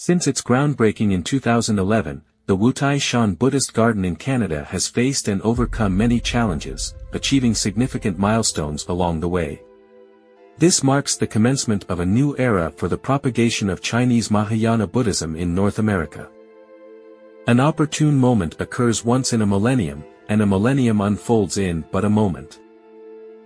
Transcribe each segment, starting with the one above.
Since its groundbreaking in 2011, the Wutai Shan Buddhist Garden in Canada has faced and overcome many challenges, achieving significant milestones along the way. This marks the commencement of a new era for the propagation of Chinese Mahayana Buddhism in North America. An opportune moment occurs once in a millennium, and a millennium unfolds in but a moment.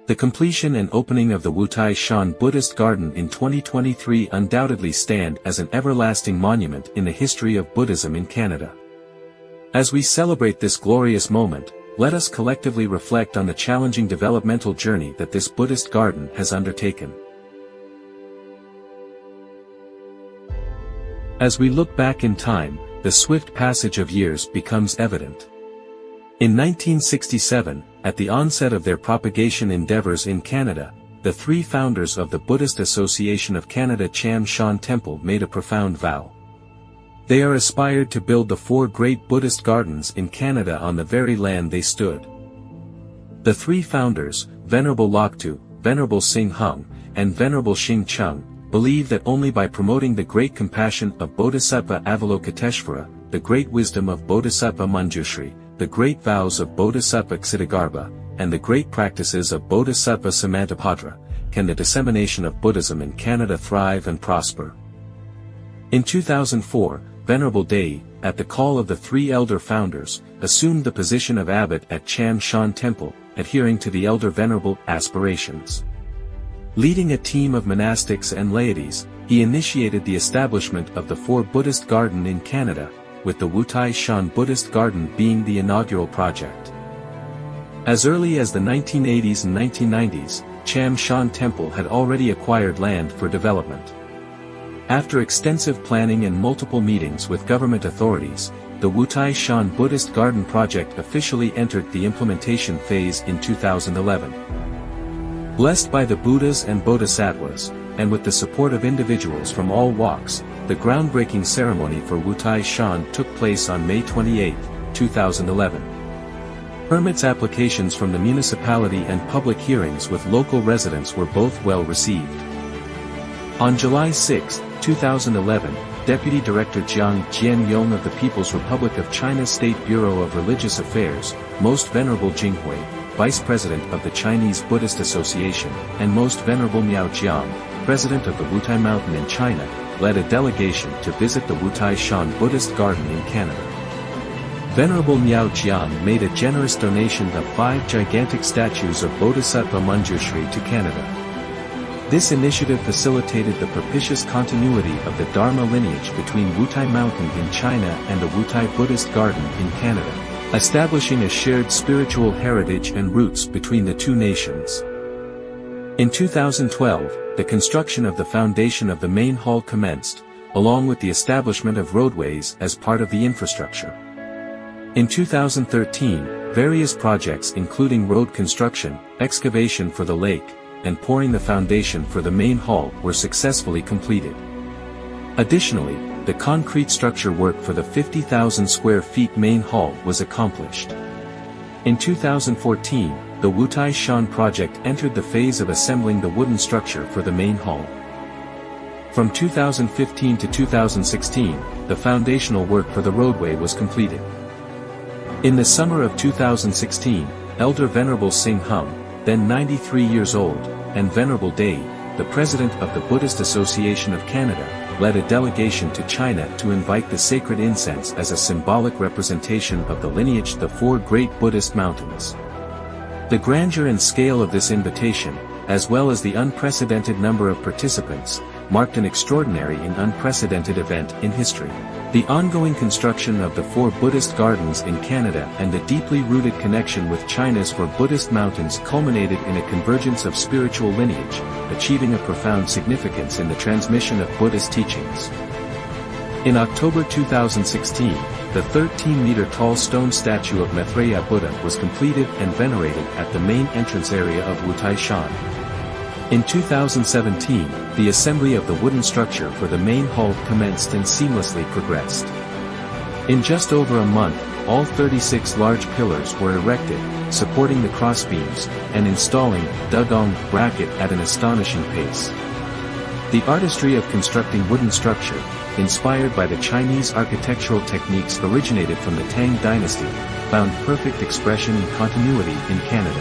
The completion and opening of the Wutai Shan Buddhist Garden in 2023 undoubtedly stand as an everlasting monument in the history of Buddhism in Canada. As we celebrate this glorious moment, let us collectively reflect on the challenging developmental journey that this Buddhist garden has undertaken. As we look back in time, the swift passage of years becomes evident. In 1967, at the onset of their propagation endeavors in Canada, the three founders of the Buddhist Association of Canada Cham Shan Temple made a profound vow. They are aspired to build the 4 great Buddhist gardens in Canada on the very land they stood. The three founders, Venerable Loktu, Venerable Sing Hung, and Venerable Xing Chung, believe that only by promoting the great compassion of Bodhisattva Avalokiteshvara, the great wisdom of Bodhisattva Manjushri, the great vows of Bodhisattva Ksitigarbha, and the great practices of Bodhisattva Samantabhadra, can the dissemination of Buddhism in Canada thrive and prosper. In 2004, Venerable Dei, at the call of the 3 elder founders, assumed the position of abbot at Cham Shan Temple, adhering to the elder venerable aspirations. Leading a team of monastics and laities, he initiated the establishment of the 4 Buddhist Garden in Canada, with the Wutai Shan Buddhist Garden being the inaugural project. As early as the 1980s and 1990s, Cham Shan Temple had already acquired land for development. After extensive planning and multiple meetings with government authorities, the Wutai Shan Buddhist Garden project officially entered the implementation phase in 2011. Blessed by the Buddhas and Bodhisattvas, and with the support of individuals from all walks, the groundbreaking ceremony for Wutai Shan took place on May 28, 2011. Permits applications from the municipality and public hearings with local residents were both well received. On July 6, 2011, Deputy Director Jiang Jianyong of the People's Republic of China State Bureau of Religious Affairs, Most Venerable Jinghui, Vice President of the Chinese Buddhist Association, and Most Venerable Miao Jiang, President of the Wutai Mountain in China, led a delegation to visit the Wutai Shan Buddhist Garden in Canada. Venerable Miao Jiang made a generous donation of 5 gigantic statues of Bodhisattva Manjushri to Canada. This initiative facilitated the propitious continuity of the Dharma lineage between Wutai Mountain in China and the Wutai Buddhist Garden in Canada, establishing a shared spiritual heritage and roots between the two nations. In 2012, the construction of the foundation of the main hall commenced, along with the establishment of roadways as part of the infrastructure. In 2013, various projects including road construction, excavation for the lake, and pouring the foundation for the main hall were successfully completed. Additionally, the concrete structure work for the 50,000 square feet main hall was accomplished. In 2014, the Wutai Shan project entered the phase of assembling the wooden structure for the main hall. From 2015 to 2016, the foundational work for the roadway was completed. In the summer of 2016, Elder Venerable Sing Hung, then 93 years old, and Venerable Dei, the President of the Buddhist Association of Canada, led a delegation to China to invite the sacred incense as a symbolic representation of the lineage of the 4 great Buddhist mountains. The grandeur and scale of this invitation, as well as the unprecedented number of participants, marked an extraordinary and unprecedented event in history. The ongoing construction of the 4 Buddhist gardens in Canada and the deeply rooted connection with China's 4 Buddhist mountains culminated in a convergence of spiritual lineage, achieving a profound significance in the transmission of Buddhist teachings. In October 2016, the 13-meter-tall stone statue of Maitreya Buddha was completed and venerated at the main entrance area of Wutai Shan. In 2017, the assembly of the wooden structure for the main hall commenced and seamlessly progressed. In just over a month, all 36 large pillars were erected, supporting the crossbeams, and installing dugong bracket at an astonishing pace. The artistry of constructing wooden structure, inspired by the Chinese architectural techniques originated from the Tang dynasty, found perfect expression and continuity in Canada.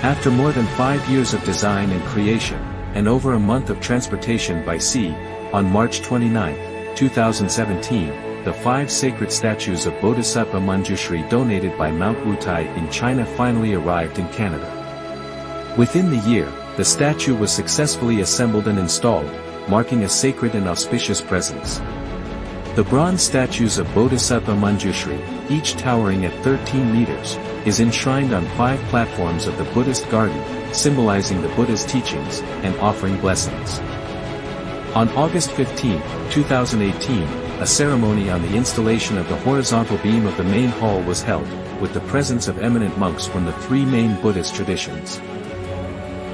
After more than 5 years of design and creation, and over a month of transportation by sea, on March 29, 2017, the 5 sacred statues of Bodhisattva Manjushri donated by Mount Wutai in China finally arrived in Canada. Within the year, the statue was successfully assembled and installed, marking a sacred and auspicious presence. The bronze statues of Bodhisattva Manjushri, each towering at 13 meters, is enshrined on 5 platforms of the Buddhist garden, symbolizing the Buddha's teachings, and offering blessings. On August 15, 2018, a ceremony on the installation of the horizontal beam of the main hall was held, with the presence of eminent monks from the 3 main Buddhist traditions.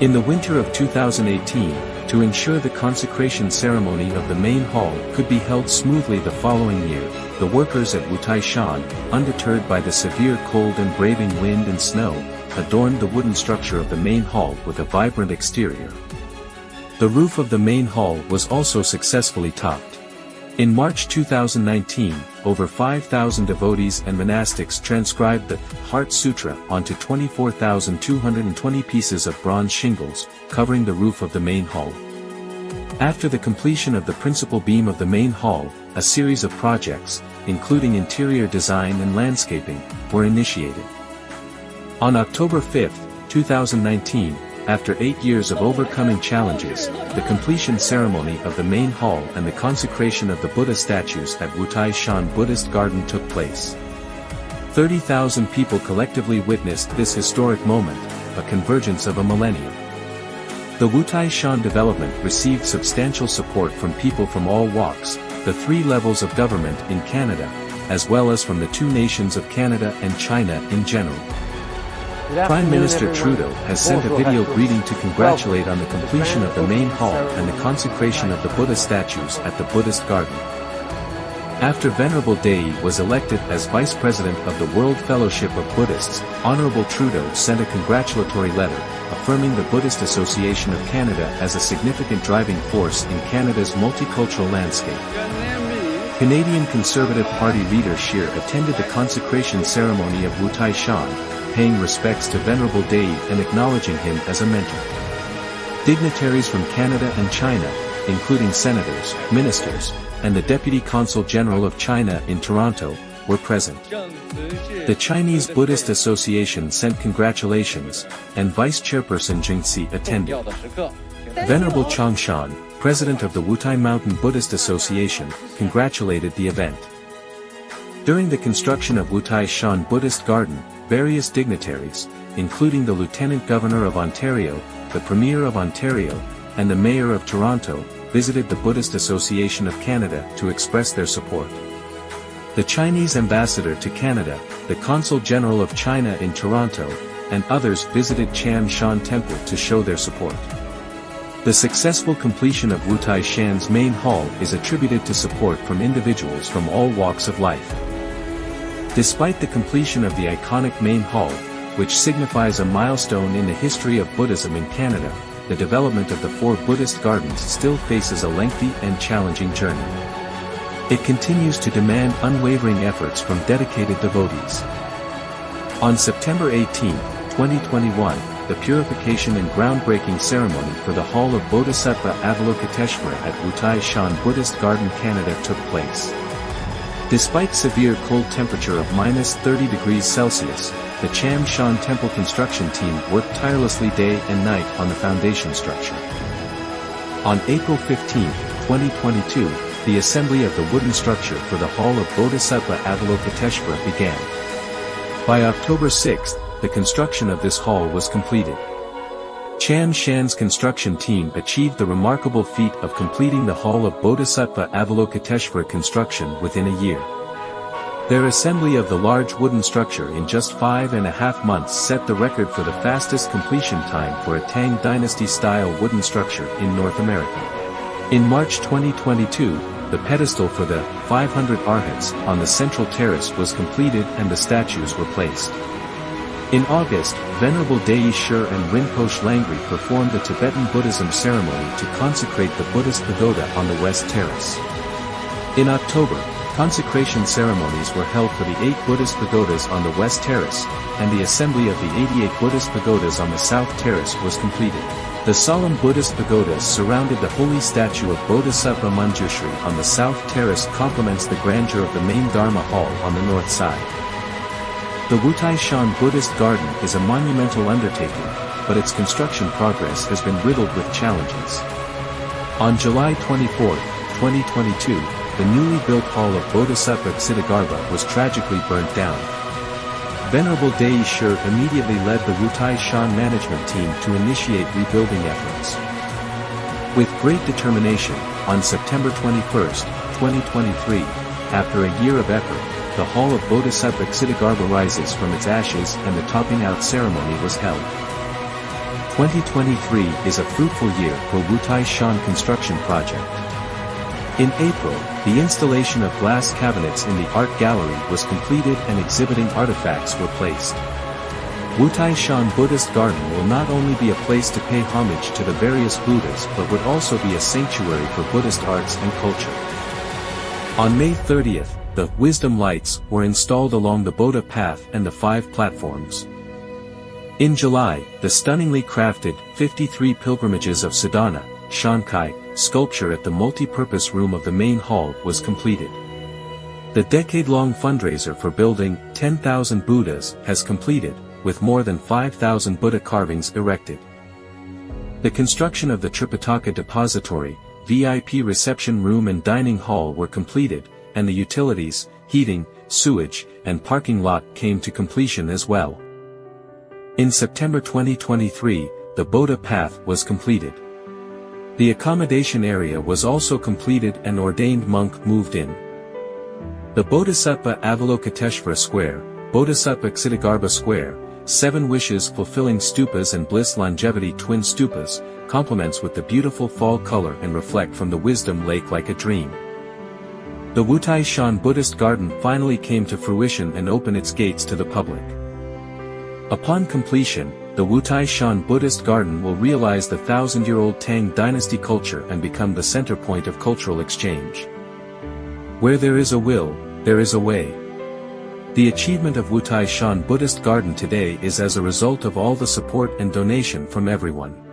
In the winter of 2018, to ensure the consecration ceremony of the main hall could be held smoothly the following year, the workers at Wutai Shan, undeterred by the severe cold and braving wind and snow, adorned the wooden structure of the main hall with a vibrant exterior. The roof of the main hall was also successfully topped. In March 2019, over 5,000 devotees and monastics transcribed the Heart Sutra onto 24,220 pieces of bronze shingles, covering the roof of the main hall. After the completion of the principal beam of the main hall, a series of projects, including interior design and landscaping, were initiated. On October 5, 2019, after 8 years of overcoming challenges, the completion ceremony of the main hall and the consecration of the Buddha statues at Wutai Shan Buddhist Garden took place. 30,000 people collectively witnessed this historic moment, a convergence of a millennium. The Wutai Shan development received substantial support from people from all walks, the 3 levels of government in Canada, as well as from the 2 nations of Canada and China in general. Prime Minister Trudeau has sent a video greeting to congratulate on the completion of the main hall and the consecration of the Buddha statues at the Buddhist garden. After Venerable Dei was elected as Vice President of the World Fellowship of Buddhists, Honorable Trudeau sent a congratulatory letter, affirming the Buddhist Association of Canada as a significant driving force in Canada's multicultural landscape. Canadian Conservative Party leader Scheer attended the consecration ceremony of Wutai Shan, paying respects to Venerable Dei and acknowledging him as a mentor. Dignitaries from Canada and China, including senators, ministers, and the Deputy Consul General of China in Toronto, were present. The Chinese Buddhist Association sent congratulations, and Vice Chairperson Jingxi attended. Venerable Changshan, President of the Wutai Mountain Buddhist Association, congratulated the event. During the construction of Wutai Shan Buddhist Garden, various dignitaries, including the Lieutenant Governor of Ontario, the Premier of Ontario, and the Mayor of Toronto, visited the Buddhist Association of Canada to express their support. The Chinese Ambassador to Canada, the Consul General of China in Toronto, and others visited Cham Shan Temple to show their support. The successful completion of Wutai Shan's main hall is attributed to support from individuals from all walks of life. Despite the completion of the iconic main hall, which signifies a milestone in the history of Buddhism in Canada, the development of the 4 Buddhist gardens still faces a lengthy and challenging journey. It continues to demand unwavering efforts from dedicated devotees. On September 18, 2021, the purification and groundbreaking ceremony for the Hall of Bodhisattva Avalokiteshvara at Wutai Shan Buddhist Garden, Canada took place. Despite severe cold temperature of -30 degrees Celsius, the Cham Shan Temple construction team worked tirelessly day and night on the foundation structure. On April 15, 2022, the assembly of the wooden structure for the Hall of Bodhisattva Avalokiteshvara began. By October 6, the construction of this hall was completed. Cham Shan's construction team achieved the remarkable feat of completing the Hall of Bodhisattva Avalokiteshvara construction within a year. Their assembly of the large wooden structure in just 5.5 months set the record for the fastest completion time for a Tang Dynasty-style wooden structure in North America. In March 2022, the pedestal for the 500 arhats on the central terrace was completed and the statues were placed. In August, Venerable Dei Shur and Rinpoche Langri performed the Tibetan Buddhism ceremony to consecrate the Buddhist pagoda on the West Terrace. In October, consecration ceremonies were held for the 8 Buddhist pagodas on the West Terrace, and the assembly of the 88 Buddhist pagodas on the South Terrace was completed. The solemn Buddhist pagodas surrounded the holy statue of Bodhisattva Manjushri on the South Terrace complements the grandeur of the main Dharma Hall on the north side. The Wutai Shan Buddhist Garden is a monumental undertaking, but its construction progress has been riddled with challenges. On July 24, 2022, the newly built hall of Bodhisattva Ksitigarbha was tragically burnt down. Venerable Dei Shur immediately led the Wutai Shan management team to initiate rebuilding efforts. With great determination, on September 21, 2023, after a year of effort, the hall of Bodhisattva Ksitigarbha rises from its ashes and the topping out ceremony was held. 2023 is a fruitful year for Wutai Shan construction project. In April, the installation of glass cabinets in the art gallery was completed and exhibiting artifacts were placed. Wutai Shan Buddhist Garden will not only be a place to pay homage to the various Buddhas but would also be a sanctuary for Buddhist arts and culture. On May 30th, the Wisdom Lights were installed along the Bodha path and the 5 platforms. In July, the stunningly crafted 53 Pilgrimages of Sadhana, Shankai, sculpture at the multi-purpose room of the main hall was completed. The decade-long fundraiser for building 10,000 Buddhas has completed, with more than 5,000 Buddha carvings erected. The construction of the Tripitaka Depository, VIP reception room and dining hall were completed, and the utilities, heating, sewage, and parking lot came to completion as well. In September 2023, the Bodha path was completed. The accommodation area was also completed and ordained monk moved in. The Bodhisattva Avalokiteshvara Square, Bodhisattva Ksitigarbha Square, 7 wishes fulfilling stupas and bliss longevity twin stupas, complements with the beautiful fall color and reflect from the wisdom lake like a dream. The Wutai Shan Buddhist Garden finally came to fruition and opened its gates to the public. Upon completion, the Wutai Shan Buddhist Garden will realize the 1,000-year-old Tang dynasty culture and become the center point of cultural exchange. Where there is a will, there is a way. The achievement of Wutai Shan Buddhist Garden today is as a result of all the support and donation from everyone.